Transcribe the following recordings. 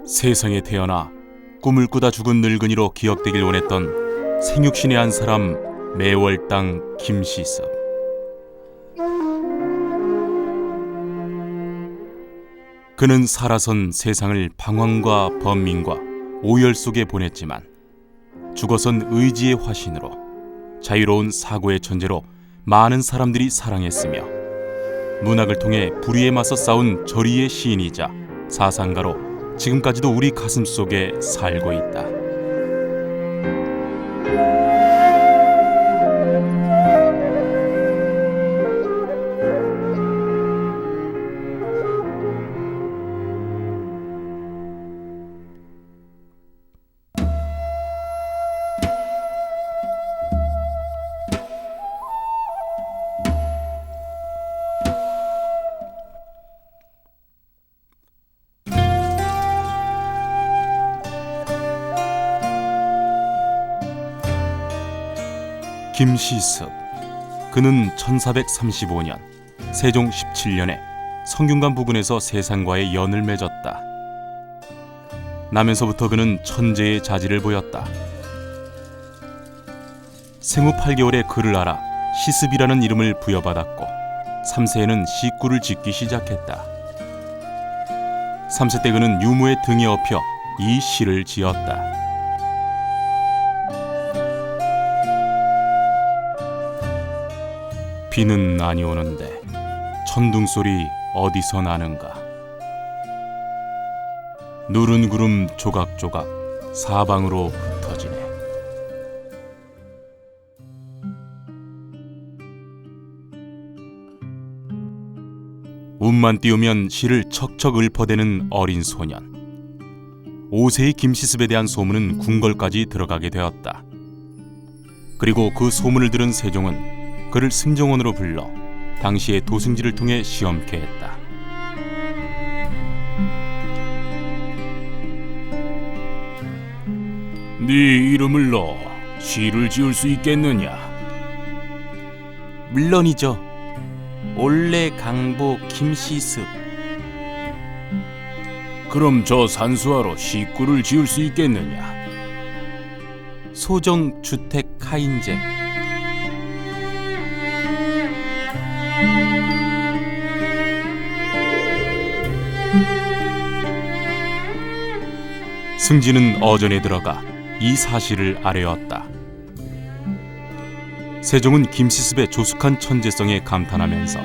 세상에 태어나 꿈을 꾸다 죽은 늙은이로 기억되길 원했던 생육신의 한 사람, 매월당 김시섭. 그는 살아선 세상을 방황과 번민과 오열 속에 보냈지만 죽어선 의지의 화신으로 자유로운 사고의 천재로 많은 사람들이 사랑했으며 문학을 통해 불의에 맞서 싸운 절위의 시인이자 사상가로 지금까지도 우리 가슴 속에 살고 있다. 김시섭. 그는 1435년 세종 17년에 성균관 부근에서 세상과의 연을 맺었다. 나면서부터 그는 천재의 자질을 보였다. 생후 8개월에 글을 알아 시습이라는 이름을 부여받았고 3세에는 시구를 짓기 시작했다. 3세 때 그는 유무의 등에 업혀 이 시를 지었다. 비는 많이 오는데 천둥소리 어디서 나는가. 누른 구름 조각조각 사방으로 흩어지네. 운만 띄우면 시를 척척 읊어대는 어린 소년. 5세의 김시습에 대한 소문은 궁궐까지 들어가게 되었다. 그리고 그 소문을 들은 세종은 그를 승정원으로 불러 당시의 도승지를 통해 시험케 했다. 네 이름을 넣어 시를 지을 수 있겠느냐? 물론이죠. 올레강보 김시습. 그럼 저 산수화로 시구를 지을 수 있겠느냐? 소정주택 하인제. 승진은 어전에 들어가 이 사실을 아뢰었다. 세종은 김시습의 조숙한 천재성에 감탄하면서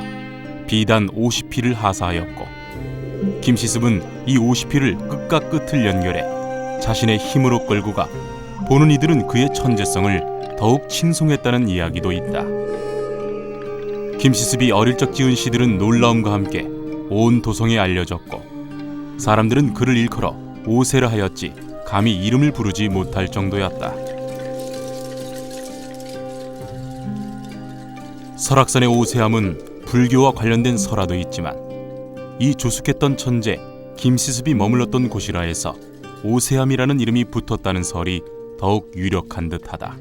비단 50피를 하사하였고 김시습은 이 50피를 끝과 끝을 연결해 자신의 힘으로 끌고 가 보는 이들은 그의 천재성을 더욱 칭송했다는 이야기도 있다. 김시습이 어릴 적 지은 시들은 놀라움과 함께 온 도성에 알려졌고 사람들은 그를 일컬어 오세라 하였지 감히 이름을 부르지 못할 정도였다. 설악산의 오세암은 불교와 관련된 설화도 있지만 이 조숙했던 천재 김시습이 머물렀던 곳이라 해서 오세암이라는 이름이 붙었다는 설이 더욱 유력한 듯하다.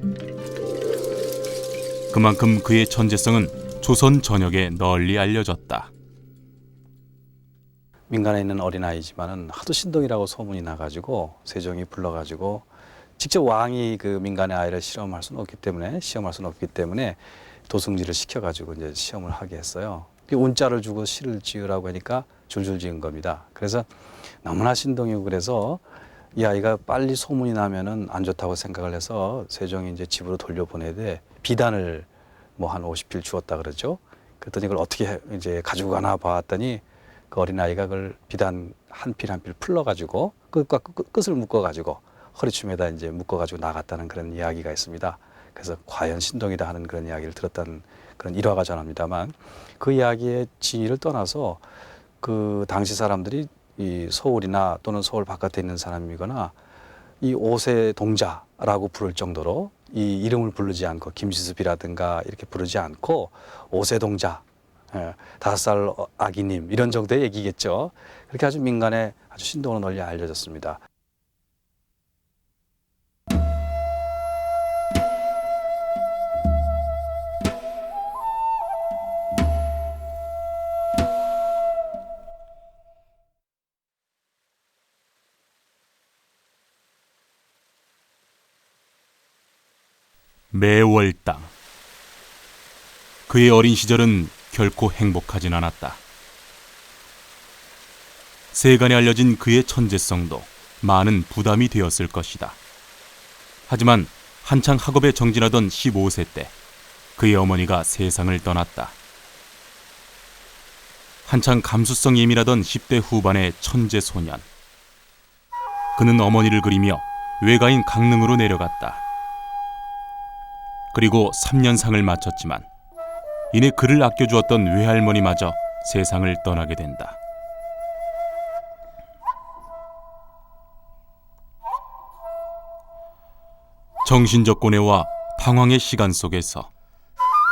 그만큼 그의 천재성은 조선 전역에 널리 알려졌다. 민간에 있는 어린아이지만은 하도 신동이라고 소문이 나가지고 세종이 불러가지고 직접 왕이 그 민간의 아이를 시험할 수는 없기 때문에 도승지를 시켜가지고 이제 시험을 하게 했어요. 운자를 주고 시를 지으라고 하니까 줄줄 지은 겁니다. 그래서 너무나 신동이고 그래서 이 아이가 빨리 소문이 나면은 안 좋다고 생각을 해서 세종이 이제 집으로 돌려보내되 비단을 뭐 한 50필 주었다 그러죠. 그랬더니 그걸 어떻게 이제 가지고 가나 봤더니 그 어린아이가 그걸 비단 한 필 한 필 풀러가지고 끝과 끝을 묶어가지고 허리춤에다 이제 묶어가지고 나갔다는 그런 이야기가 있습니다. 그래서 과연 신동이다 하는 그런 이야기를 들었다는 그런 일화가 전합니다만 그 이야기의 진위를 떠나서 그 당시 사람들이 이 서울이나 또는 서울 바깥에 있는 사람이거나 이 오세 동자라고 부를 정도로 이 이름을 부르지 않고 김시습이라든가 이렇게 부르지 않고 오세 동자 5살 아기님 이런 정도의 얘기겠죠. 그렇게 아주 민간에 아주 신동으로 널리 알려졌습니다. 매월 땅. 그의 어린 시절은 결코 행복하진 않았다. 세간에 알려진 그의 천재성도 많은 부담이 되었을 것이다. 하지만 한창 학업에 정진하던 15세 때 그의 어머니가 세상을 떠났다. 한창 감수성 예민하던 10대 후반의 천재 소년. 그는 어머니를 그리며 외가인 강릉으로 내려갔다. 그리고 3년상을 마쳤지만 이내 그를 아껴주었던 외할머니마저 세상을 떠나게 된다. 정신적 고뇌와 방황의 시간 속에서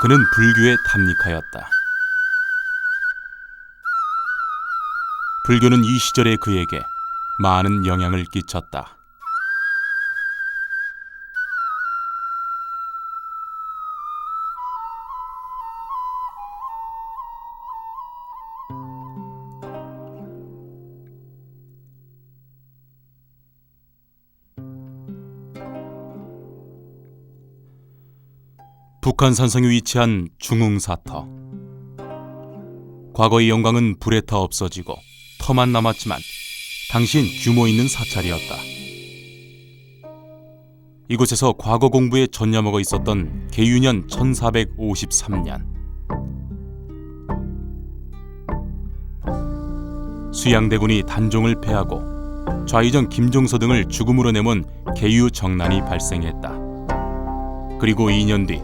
그는 불교에 탐닉하였다. 불교는 이 시절의 그에게 많은 영향을 끼쳤다. 북한 산성에 위치한 중흥사터. 과거의 영광은 불에 타 없어지고 터만 남았지만 당시엔 규모 있는 사찰이었다. 이곳에서 과거 공부에 전념하고 있었던 계유년 1453년 수양대군이 단종을 패하고 좌의정 김종서 등을 죽음으로 내몬 계유정난이 발생했다. 그리고 2년 뒤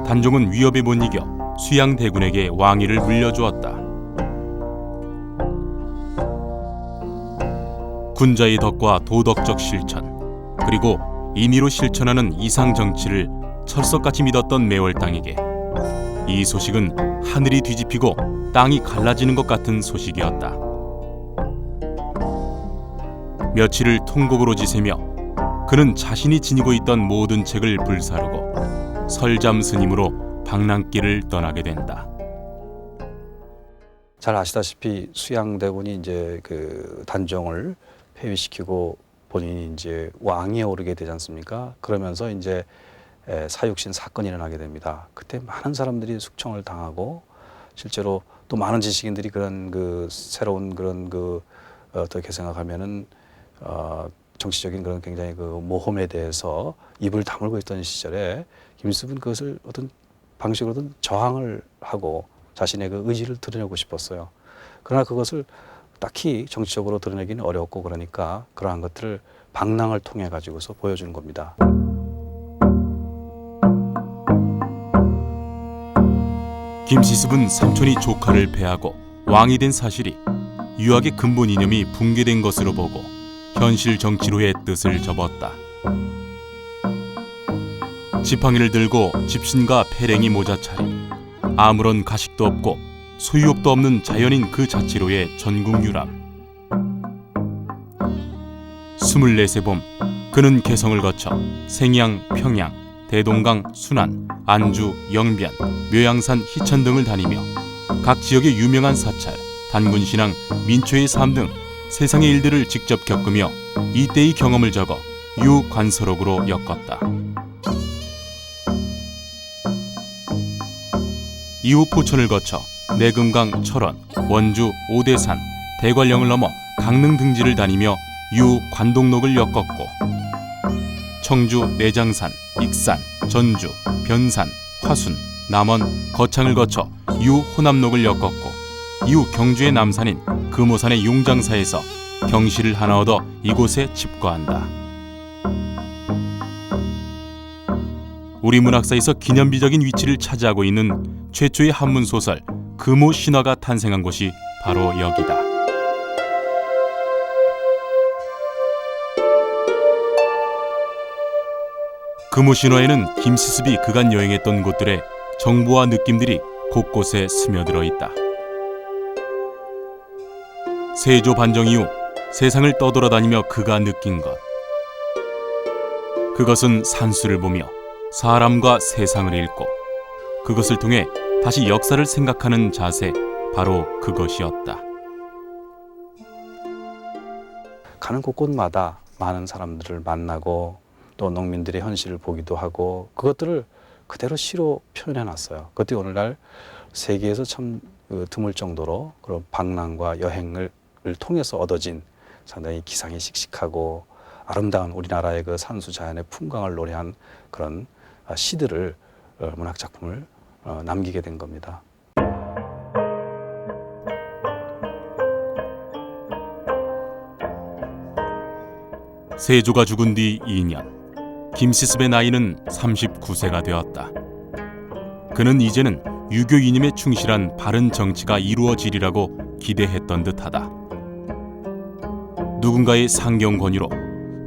단종은 위협에 못 이겨 수양대군에게 왕위를 물려주었다. 군자의 덕과 도덕적 실천, 그리고 인의로 실천하는 이상 정치를 철석같이 믿었던 매월당에게 이 소식은 하늘이 뒤집히고 땅이 갈라지는 것 같은 소식이었다. 며칠을 통곡으로 지새며 그는 자신이 지니고 있던 모든 책을 불사르고 설잠 스님으로 방랑길을 떠나게 된다. 잘 아시다시피 수양대군이 이제 그 단종을 폐위시키고 본인이 이제 왕위에 오르게 되지 않습니까? 그러면서 이제 사육신 사건이 일어나게 됩니다. 그때 많은 사람들이 숙청을 당하고 실제로 또 많은 지식인들이 그런 그 새로운 그런 그 어떻게 생각하면은 정치적인 그런 굉장히 그 모험에 대해서 입을 다물고 있던 시절에 김일습은 그것을 어떤 방식으로든 저항을 하고 자신의 그 의지를 드러내고 싶었어요. 그러나 그것을 딱히 정치적으로 드러내기는 어렵고 그러니까 그러한 것들을 방랑을 통해 가지고서 보여주는 겁니다. 김시습은 삼촌이 조카를 패하고 왕이 된 사실이 유학의 근본 이념이 붕괴된 것으로 보고 현실 정치로의 뜻을 접었다. 지팡이를 들고 집신과 패랭이 모자 차림, 아무런 가식도 없고 소유욕도 없는 자연인 그 자치로의 전국유람. 24세 봄 그는 개성을 거쳐 생양, 평양, 대동강, 순안, 안주, 영변, 묘양산, 희천 등을 다니며 각 지역의 유명한 사찰, 단군신앙, 민초의 삶 등 세상의 일들을 직접 겪으며 이때의 경험을 적어 유관서록으로 엮었다. 이후 포천을 거쳐 내금강, 철원, 원주, 오대산, 대관령을 넘어 강릉 등지를 다니며 유관동록을 엮었고 청주, 내장산, 익산, 전주, 변산, 화순, 남원, 거창을 거쳐 유호남록을 엮었고 이후 경주의 남산인 금오산의 용장사에서 경시를 하나 얻어 이곳에 집거한다. 우리 문학사에서 기념비적인 위치를 차지하고 있는 최초의 한문소설 금오신화가 탄생한 곳이 바로 여기다. 금오신화에는 김시습이 그간 여행했던 곳들의 정보와 느낌들이 곳곳에 스며들어 있다. 세조 반정 이후 세상을 떠돌아다니며 그가 느낀 것, 그것은 산수를 보며 사람과 세상을 읽고 그것을 통해 다시 역사를 생각하는 자세, 바로 그것이었다. 가는 곳곳마다 많은 사람들을 만나고 또 농민들의 현실을 보기도 하고 그것들을 그대로 시로 표현해 놨어요. 그것이 오늘날 세계에서 참 드물 정도로 그런 방랑과 여행을 통해서 얻어진 상당히 기상이 씩씩하고 아름다운 우리나라의 그 산수 자연의 풍광을 노래한 그런 시들을 문학 작품을 남기게 된 겁니다. 세조가 죽은 뒤 2년, 김시습의 나이는 39세가 되었다. 그는 이제는 유교 이념에 충실한 바른 정치가 이루어지리라고 기대했던 듯하다. 누군가의 상경 권유로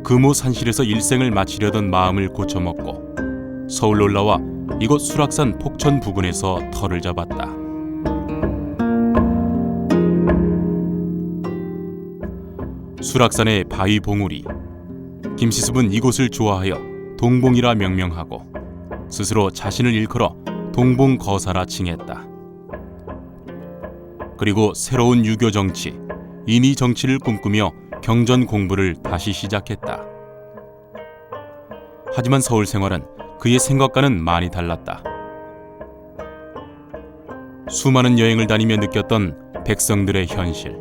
금오산실에서 일생을 마치려던 마음을 고쳐먹고 서울로 올라와 이곳 수락산 폭천 부근에서 터를 잡았다. 수락산의 바위 봉우리, 김시습은 이곳을 좋아하여 동봉이라 명명하고 스스로 자신을 일컬어 동봉거사라 칭했다. 그리고 새로운 유교 정치, 인의 정치를 꿈꾸며 경전 공부를 다시 시작했다. 하지만 서울 생활은 그의 생각과는 많이 달랐다. 수많은 여행을 다니며 느꼈던 백성들의 현실,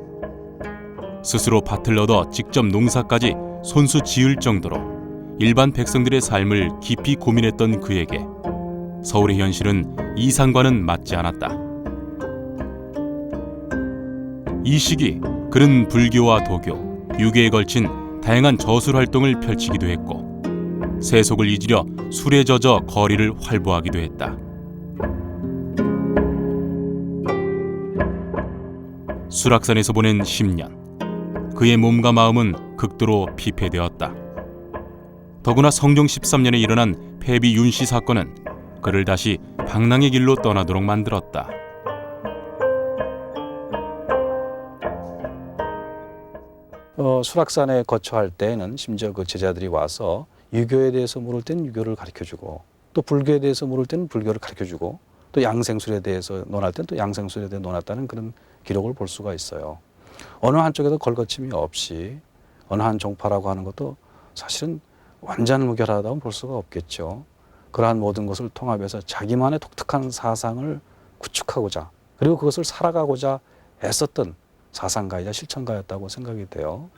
스스로 밭을 얻어 직접 농사까지 손수 지을 정도로 일반 백성들의 삶을 깊이 고민했던 그에게 서울의 현실은 이상과는 맞지 않았다. 이 시기 그는 불교와 도교, 유교에 걸친 다양한 저술 활동을 펼치기도 했고 세속을 잊으려 술에 젖어 거리를 활보하기도 했다. 수락산에서 보낸 10년, 그의 몸과 마음은 극도로 피폐되었다. 더구나 성종 13년에 일어난 폐비 윤씨 사건은 그를 다시 방랑의 길로 떠나도록 만들었다. 수락산에 거처할 때에는 심지어 그 제자들이 와서 유교에 대해서 물을 때는 유교를 가르쳐주고 또 불교에 대해서 물을 때는 불교를 가르쳐주고 또 양생술에 대해서 논할 때는 또 양생술에 대해 논했다는 그런 기록을 볼 수가 있어요. 어느 한쪽에도 걸거침이 없이 어느 한 종파라고 하는 것도 사실은 완전무결하다고 볼 수가 없겠죠. 그러한 모든 것을 통합해서 자기만의 독특한 사상을 구축하고자 그리고 그것을 살아가고자 애썼던 사상가이자 실천가였다고 생각이 돼요.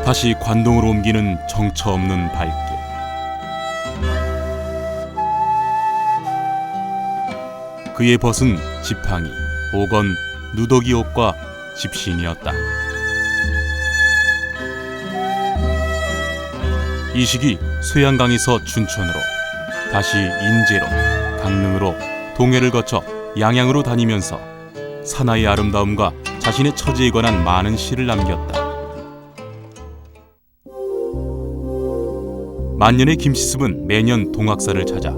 다시 관동으로 옮기는 정처 없는 발길. 그의 벗은 지팡이, 오건, 누더기 옷과 집신이었다. 이 시기 쇠양강에서 춘천으로, 다시 인제로, 강릉으로, 동해를 거쳐 양양으로 다니면서 사나이의 아름다움과 자신의 처지에 관한 많은 시를 남겼다. 만년의 김시습은 매년 동학사를 찾아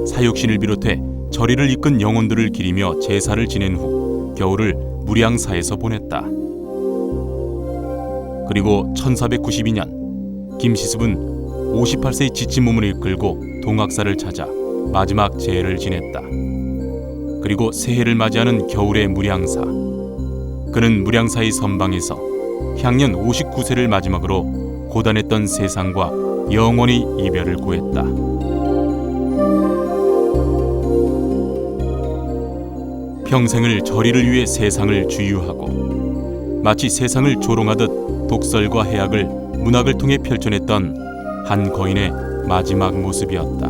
사육신을 비롯해 절의를 이끈 영혼들을 기리며 제사를 지낸 후 겨울을 무량사에서 보냈다. 그리고 1492년 김시습은 58세의 지친 몸을 이끌고 동학사를 찾아 마지막 제를 지냈다. 그리고 새해를 맞이하는 겨울의 무량사. 그는 무량사의 선방에서 향년 59세를 마지막으로 고단했던 세상과 영원히 이별을 고했다. 평생을 절의를 위해 세상을 주유하고 마치 세상을 조롱하듯 독설과 해악을 문학을 통해 펼쳐냈던 한 거인의 마지막 모습이었다.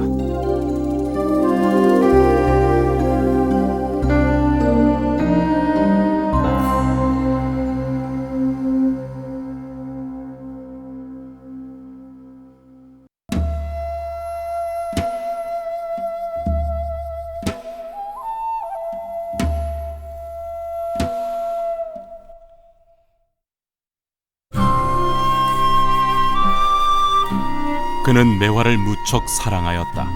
그는 매화를 무척 사랑하였다.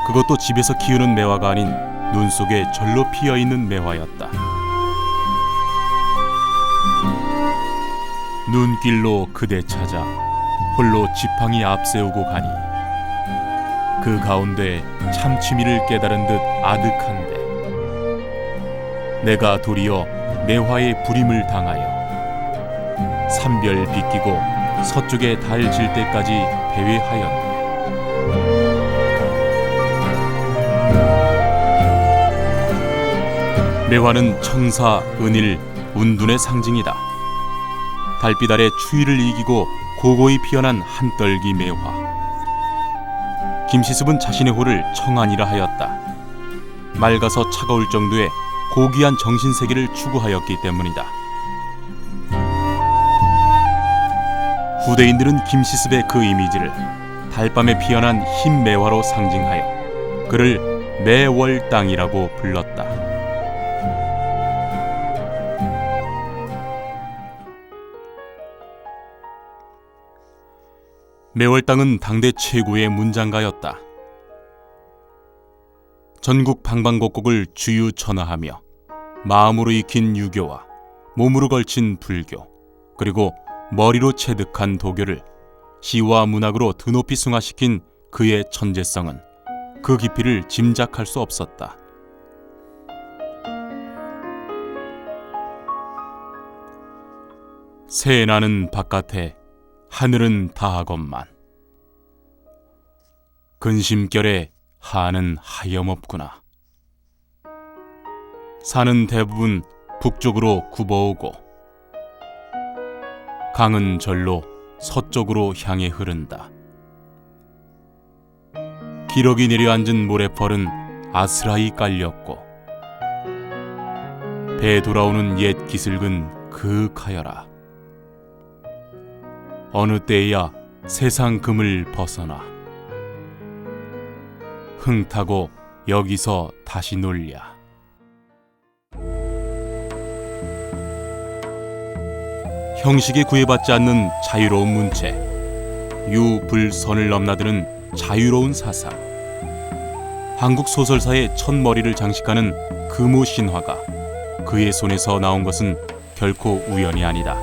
그것도 집에서 키우는 매화가 아닌 눈 속에 절로 피어있는 매화였다. 눈길로 그대 찾아 홀로 지팡이 앞세우고 가니 그 가운데 참치미를 깨달은 듯 아득한데 내가 도리어 매화의 불임을 당하여 산별 비끼고 서쪽에 달 질 때까지 배회하였네. 매화는 청사, 은일, 운둔의 상징이다. 달빛 아래 추위를 이기고 고고히 피어난 한떨기 매화. 김시습은 자신의 호를 청안이라 하였다. 맑아서 차가울 정도의 고귀한 정신세계를 추구하였기 때문이다. 후대인들은 김시습의 그 이미지를 달밤에 피어난 흰 매화로 상징하여 그를 매월당이라고 불렀다. 매월당은 당대 최고의 문장가였다. 전국 방방곡곡을 주유천하하며 마음으로 익힌 유교와 몸으로 걸친 불교, 그리고 머리로 체득한 도교를 시와 문학으로 드높이 승화시킨 그의 천재성은 그 깊이를 짐작할 수 없었다. 새 나는 바깥에 하늘은 다하건만 근심결에 하는 하염없구나. 산은 대부분 북쪽으로 굽어오고 강은 절로 서쪽으로 향해 흐른다. 기러기 내려앉은 모래펄은 아스라이 깔렸고 배 돌아오는 옛 기슭은 그윽하여라. 어느 때에야 세상 금을 벗어나 흥 타고 여기서 다시 놀랴. 형식에 구애받지 않는 자유로운 문체, 유, 불, 선을 넘나드는 자유로운 사상. 한국 소설사의 첫머리를 장식하는 금호 신화가 그의 손에서 나온 것은 결코 우연이 아니다.